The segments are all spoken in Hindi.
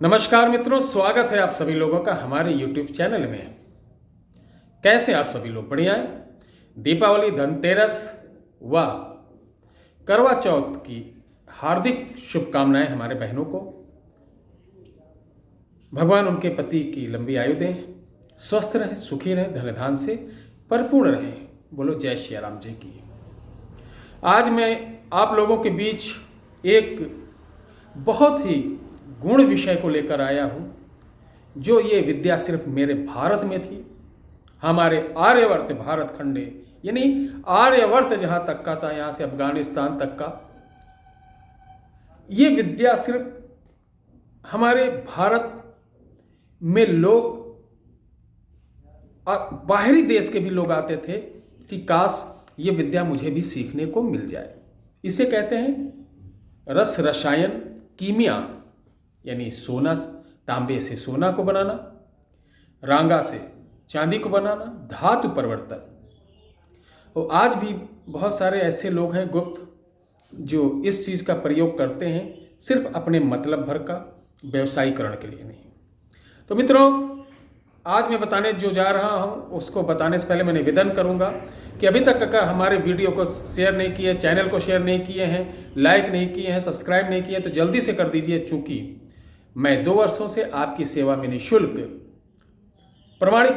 नमस्कार मित्रों, स्वागत है आप सभी लोगों का हमारे YouTube चैनल में। कैसे आप सभी लोग? बढ़िया हैं? दीपावली, धनतेरस व करवा चौथ की हार्दिक शुभकामनाएं हमारे बहनों को। भगवान उनके पति की लंबी आयु दें, स्वस्थ रहें, सुखी रहें, धन धान से परिपूर्ण रहें। बोलो जय श्री राम जी की। आज मैं आप लोगों के बीच एक बहुत ही गुण विषय को लेकर आया हूं, जो ये विद्या सिर्फ मेरे भारत में थी, हमारे आर्यवर्त भारत खंडे, यानी आर्यवर्त जहां तक का था, यहां से अफगानिस्तान तक का, ये विद्या सिर्फ हमारे भारत में लोग, बाहरी देश के भी लोग आते थे कि काश ये विद्या मुझे भी सीखने को मिल जाए। इसे कहते हैं रस रसायन कीमिया, यानी सोना, तांबे से सोना को बनाना, रांगा से चांदी को बनाना, धातु परिवर्तन। और आज भी बहुत सारे ऐसे लोग हैं गुप्त, जो इस चीज़ का प्रयोग करते हैं सिर्फ अपने मतलब भर का, व्यवसायीकरण के लिए नहीं। तो मित्रों, आज मैं बताने जो जा रहा हूं, उसको बताने से पहले मैं निवेदन करूंगा कि अभी तक अगर हमारे वीडियो को शेयर नहीं किए, चैनल को शेयर नहीं किए हैं, लाइक नहीं किए हैं, सब्सक्राइब नहीं किए, तो जल्दी से कर दीजिए। चूंकि मैं 2 वर्षों से आपकी सेवा में निःशुल्क प्रमाणिक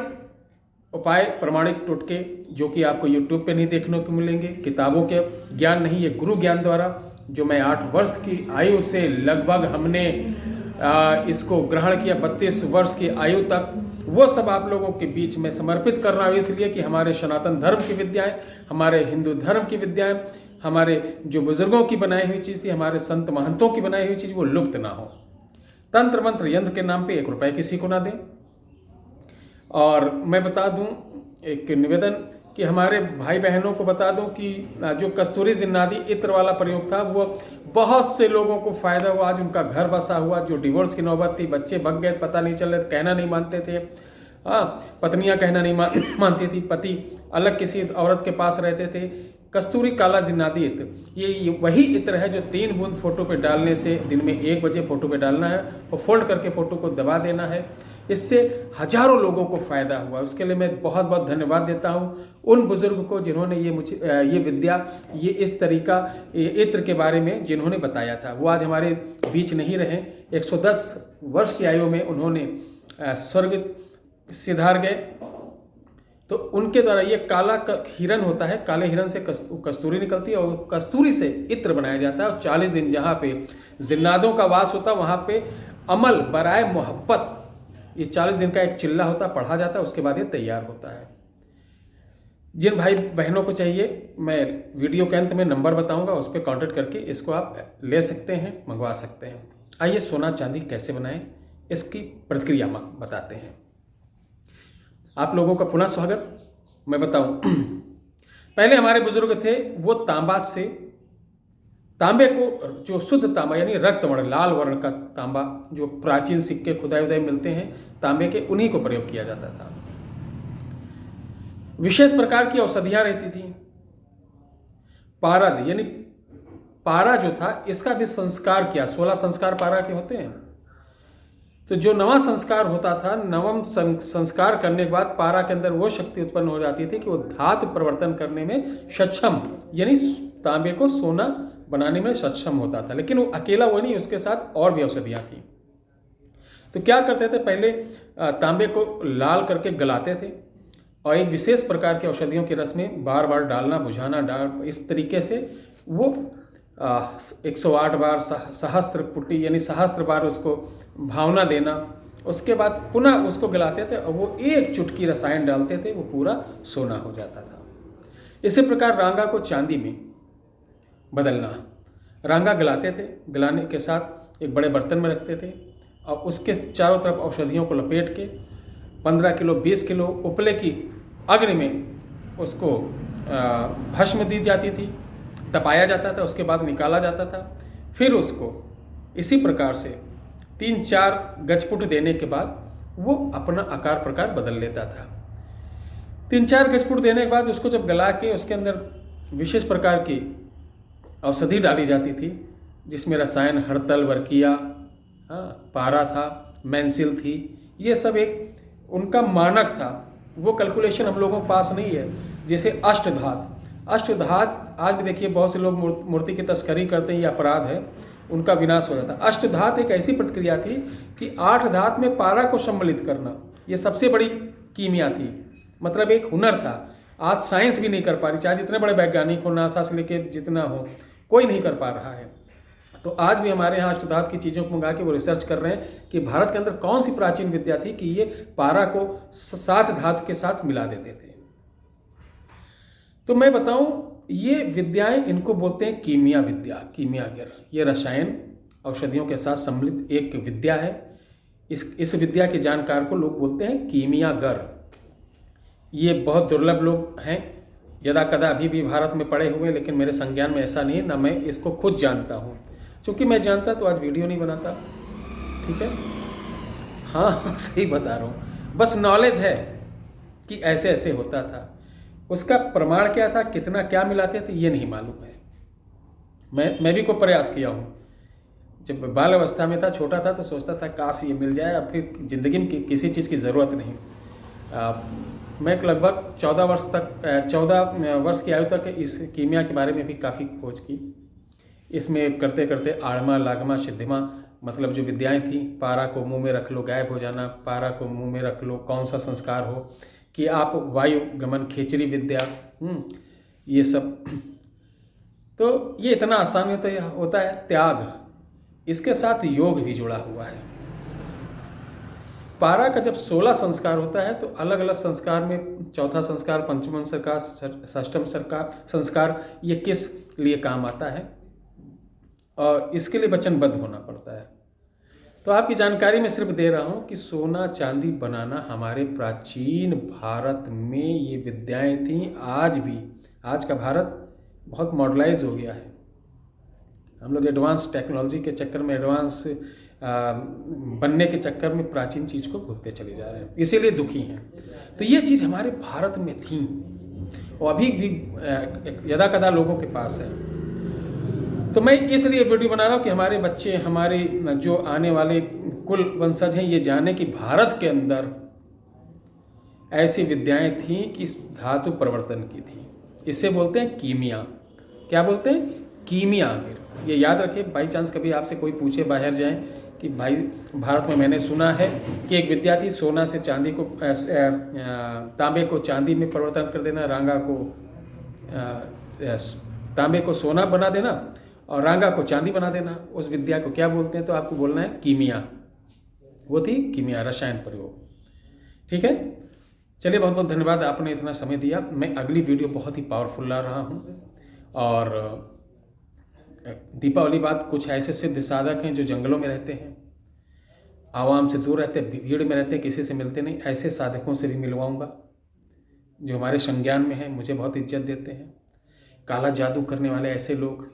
उपाय, प्रमाणिक टोटके, जो कि आपको YouTube पे नहीं देखने को मिलेंगे, किताबों के ज्ञान नहीं, ये गुरु ज्ञान द्वारा, जो मैं 8 वर्ष की आयु से लगभग हमने इसको ग्रहण किया, 32 वर्ष की आयु तक, वो सब आप लोगों के बीच में समर्पित कर रहा हूँ। इसलिए कि हमारे सनातन धर्म की विद्याएं, हमारे हिंदू धर्म की विद्याएं, हमारे जो बुजुर्गों की बनाई हुई चीज़ थी, हमारे संत महंतों की बनाई हुई चीज़, वो लुप्त ना हो। तंत्र मंत्र यंत्र के नाम पे 1 रुपए किसी को ना दें। और मैं बता दूं एक निवेदन कि हमारे भाई बहनों को बता दूं कि जो कस्तूरी जिन्नादी इत्र वाला प्रयोग था, वो बहुत से लोगों को फायदा हुआ। आज उनका घर बसा हुआ, जो डिवोर्स की नौबत थी, बच्चे भग गए, पता नहीं चल रहे, कहना नहीं मानते थे, पत्नियां कहना नहीं मानती थी, पति अलग किसी औरत के पास रहते थे। कस्तूरी काला जिन्नादी इत्र, ये वही इत्र है जो 3 बूंद फोटो पे डालने से, दिन में 1 बजे फोटो पे डालना है और फोल्ड करके फोटो को दबा देना है। इससे हजारों लोगों को फायदा हुआ। उसके लिए मैं बहुत बहुत धन्यवाद देता हूँ उन बुजुर्ग को जिन्होंने ये विद्या, ये इस तरीका, ये इत्र के बारे में जिन्होंने बताया था। वो आज हमारे बीच नहीं रहे। 110 वर्ष की आयु में उन्होंने स्वर्ग सिधार गए। तो उनके द्वारा ये काला हिरन होता है, काले हिरन से कस्तूरी निकलती है और कस्तूरी से इत्र बनाया जाता है। और 40 दिन जहाँ पे जिन्नादों का वास होता है, वहाँ पे अमल बराए मोहब्बत, ये 40 दिन का एक चिल्ला होता, पढ़ा जाता है, उसके बाद ये तैयार होता है। जिन भाई बहनों को चाहिए, मैं वीडियो के अंत में नंबर बताऊंगा, उस पर कॉन्टेक्ट करके इसको आप ले सकते हैं, मंगवा सकते हैं। आइए सोना चांदी कैसे बनाएं, इसकी प्रतिक्रिया बताते हैं। आप लोगों का पुनः स्वागत। मैं बताऊं, पहले हमारे बुजुर्ग थे, वो तांबे को, जो शुद्ध तांबा यानी रक्त वर्ण, लाल वर्ण का तांबा, जो प्राचीन सिक्के खुदाई उदाई मिलते हैं तांबे के, उन्हीं को प्रयोग किया जाता था। विशेष प्रकार की औषधियां रहती थी। पारद यानी पारा जो था, इसका भी संस्कार किया। 16 संस्कार पारा के होते हैं। तो जो नवा संस्कार होता था, नवम संस्कार करने के बाद पारा के अंदर वो शक्ति उत्पन्न हो जाती थी कि वो धातु परिवर्तन करने में सक्षम, यानी तांबे को सोना बनाने में सक्षम होता था। लेकिन वो अकेला वो नहीं, उसके साथ और भी औषधियां थी। तो क्या करते थे, पहले तांबे को लाल करके गलाते थे और एक विशेष प्रकार के औषधियों के रस में बार बार डालना, बुझाना, इस तरीके से वो 108 बार सहस्त्र पुटी, यानी सहस्त्र बार उसको भावना देना। उसके बाद पुनः उसको गलाते थे और वो 1 चुटकी रसायन डालते थे, वो पूरा सोना हो जाता था। इसी प्रकार रांगा को चांदी में बदलना। रांगा गलाते थे, गलाने के साथ एक बड़े बर्तन में रखते थे और उसके चारों तरफ औषधियों को लपेट के 15 किलो 20 किलो उपले की अग्नि में उसको भस्म दी जाती थी, तपाया जाता था, उसके बाद निकाला जाता था। फिर उसको इसी प्रकार से 3-4 गजपुट देने के बाद वो अपना आकार प्रकार बदल लेता था। 3-4 गजपुट देने के बाद उसको जब गला के उसके अंदर विशेष प्रकार की औषधि डाली जाती थी, जिसमें रसायन हड़तल, वर्किया, हाँ, पारा था, मेंसिल थी, ये सब एक उनका मानक था। वो कैलकुलेशन हम लोगों के पास नहीं है। जैसे अष्टधात आज भी देखिए बहुत से लोग मूर्ति की तस्करी करते हैं, ये अपराध है, उनका विनाश हो जाता। अष्टधात एक ऐसी प्रक्रिया थी कि 8 धात में पारा को सम्मिलित करना, ये सबसे बड़ी कीमिया थी, मतलब एक हुनर था। आज साइंस भी नहीं कर पा रही, चाहे जितने बड़े वैज्ञानिक हो, नासा से लेके जितना हो, कोई नहीं कर पा रहा है। तो आज भी हमारे यहाँ अष्टधात की चीज़ों को मंगा के वो रिसर्च कर रहे हैं कि भारत के अंदर कौन सी प्राचीन विद्या थी कि ये पारा को 7 धातु के साथ मिला देते थे। तो मैं बताऊं, ये विद्याएं, इनको बोलते हैं कीमिया विद्या, कीमियागर। ये रसायन औषधियों के साथ सम्मिलित एक विद्या है। इस विद्या के जानकार को लोग बोलते हैं कीमियागर। ये बहुत दुर्लभ लोग हैं, यदा कदा अभी भी भारत में पड़े हुए, लेकिन मेरे संज्ञान में ऐसा नहीं है, ना मैं इसको खुद जानता हूँ। क्योंकि मैं जानता तो आज वीडियो नहीं बनाता, ठीक है। हाँ सही बता रहा हूँ, बस नॉलेज है कि ऐसे ऐसे होता था। उसका प्रमाण क्या था, कितना क्या मिलाते थे, ये नहीं मालूम है। मैं भी कोई प्रयास किया हूँ। जब बाल अवस्था में था, छोटा था, तो सोचता था काश ये मिल जाए, अब फिर ज़िंदगी में किसी चीज़ की ज़रूरत नहीं। मैं लगभग 14 वर्ष की आयु तक इस कीमिया के बारे में भी काफ़ी खोज की। इसमें करते करते आड़मा, लागमा, सिद्धिमा, मतलब जो विद्याएं थी, पारा को मुंह में रख लो, गायब हो जाना, पारा को मुंह में रख लो, कौन सा संस्कार हो, कि आप वायु गमन, खेचरी विद्या, ये सब। तो ये इतना आसान होता है। त्याग, इसके साथ योग भी जुड़ा हुआ है। पारा का जब 16 संस्कार होता है तो अलग अलग संस्कार में चौथा संस्कार, पंचम संस्कार, षष्ठम संस्कार, ये किस लिए काम आता है और इसके लिए वचनबद्ध होना पड़ता है। तो आपकी जानकारी में सिर्फ दे रहा हूँ कि सोना चांदी बनाना हमारे प्राचीन भारत में ये विद्याएं थीं। आज भी, आज का भारत बहुत मॉडर्नाइज हो गया है। हम लोग एडवांस टेक्नोलॉजी के चक्कर में, एडवांस बनने के चक्कर में प्राचीन चीज़ को भूलते चले जा रहे हैं, इसीलिए दुखी हैं। तो ये चीज़ हमारे भारत में थी और अभी भी यदा कदा लोगों के पास है। तो मैं इसलिए वीडियो बना रहा हूँ कि हमारे बच्चे, हमारे जो आने वाले कुल वंशज हैं, ये जाने कि भारत के अंदर ऐसी विद्याएं थीं कि धातु परिवर्तन की थी। इसे बोलते हैं कीमिया। क्या बोलते हैं? कीमिया। ये याद रखें, बाई चांस कभी आपसे कोई पूछे बाहर जाएं कि भाई भारत में मैंने सुना है कि एक विद्या थी, सोना से चांदी को, तांबे को चांदी में परिवर्तन कर देना, रांगा को, तांबे को सोना बना देना और रांगा को चांदी बना देना। उस विद्या को क्या बोलते हैं? तो आपको बोलना है कीमिया। वो थी कीमिया, रसायन प्रयोग। ठीक है, चलिए, बहुत बहुत धन्यवाद, आपने इतना समय दिया। मैं अगली वीडियो बहुत ही पावरफुल ला रहा हूँ। और दीपावली बाद कुछ ऐसे सिद्ध साधक हैं जो जंगलों में रहते हैं, आवाम से दूर रहते हैं, भीड़ में रहते हैं, किसी से मिलते नहीं। ऐसे साधकों से भी मिलवाऊंगा जो हमारे संज्ञान में हैं, मुझे बहुत इज्जत देते हैं। काला जादू करने वाले ऐसे लोग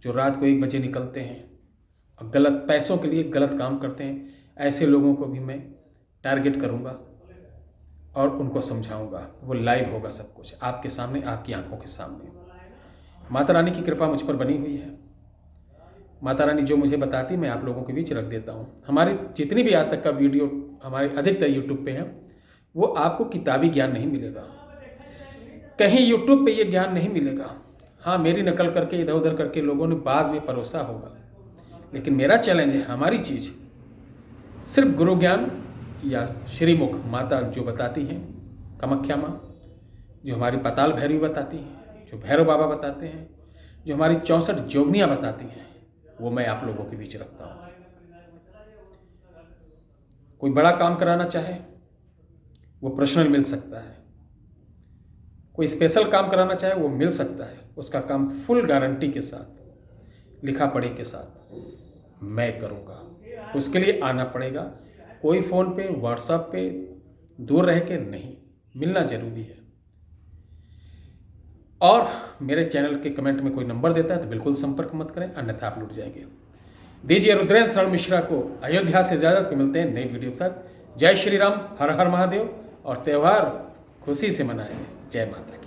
जो रात को 1 बजे निकलते हैं और गलत पैसों के लिए गलत काम करते हैं, ऐसे लोगों को भी मैं टारगेट करूंगा और उनको समझाऊंगा। वो लाइव होगा सब कुछ आपके सामने, आपकी आंखों के सामने। माता रानी की कृपा मुझ पर बनी हुई है। माता रानी जो मुझे बताती, मैं आप लोगों के बीच रख देता हूँ। हमारी जितनी भी आज तक का वीडियो हमारे अधिकतर यूट्यूब पे है, वो आपको किताबी ज्ञान नहीं मिलेगा, कहीं यूट्यूब पे ये ज्ञान नहीं मिलेगा। हाँ, मेरी नकल करके, इधर उधर करके लोगों ने बाद में परोसा होगा, लेकिन मेरा चैलेंज है, हमारी चीज़ सिर्फ गुरु ज्ञान या श्रीमुख माता जो बताती हैं, कामाख्या माँ, जो हमारी पाताल भैरवी बताती हैं, जो भैरव बाबा बताते हैं, जो हमारी 64 जोगनियाँ बताती हैं, वो मैं आप लोगों के बीच रखता हूँ। कोई बड़ा काम कराना चाहे वो पर्सनल मिल सकता है, कोई स्पेशल काम कराना चाहे वो मिल सकता है। उसका काम फुल गारंटी के साथ, लिखा पढ़ी के साथ मैं करूँगा। उसके लिए आना पड़ेगा। कोई फ़ोन पे, व्हाट्सएप पे दूर रह के नहीं, मिलना जरूरी है। और मेरे चैनल के कमेंट में कोई नंबर देता है तो बिल्कुल संपर्क मत करें, अन्यथा आप लूट जाएंगे। दीजिए रुद्रेंद्र शरण मिश्रा को अयोध्या से इजाजत। मिलते हैं नई वीडियो के साथ। जय श्री राम, हर हर महादेव, और त्यौहार खुशी से मनाएं। जय माता।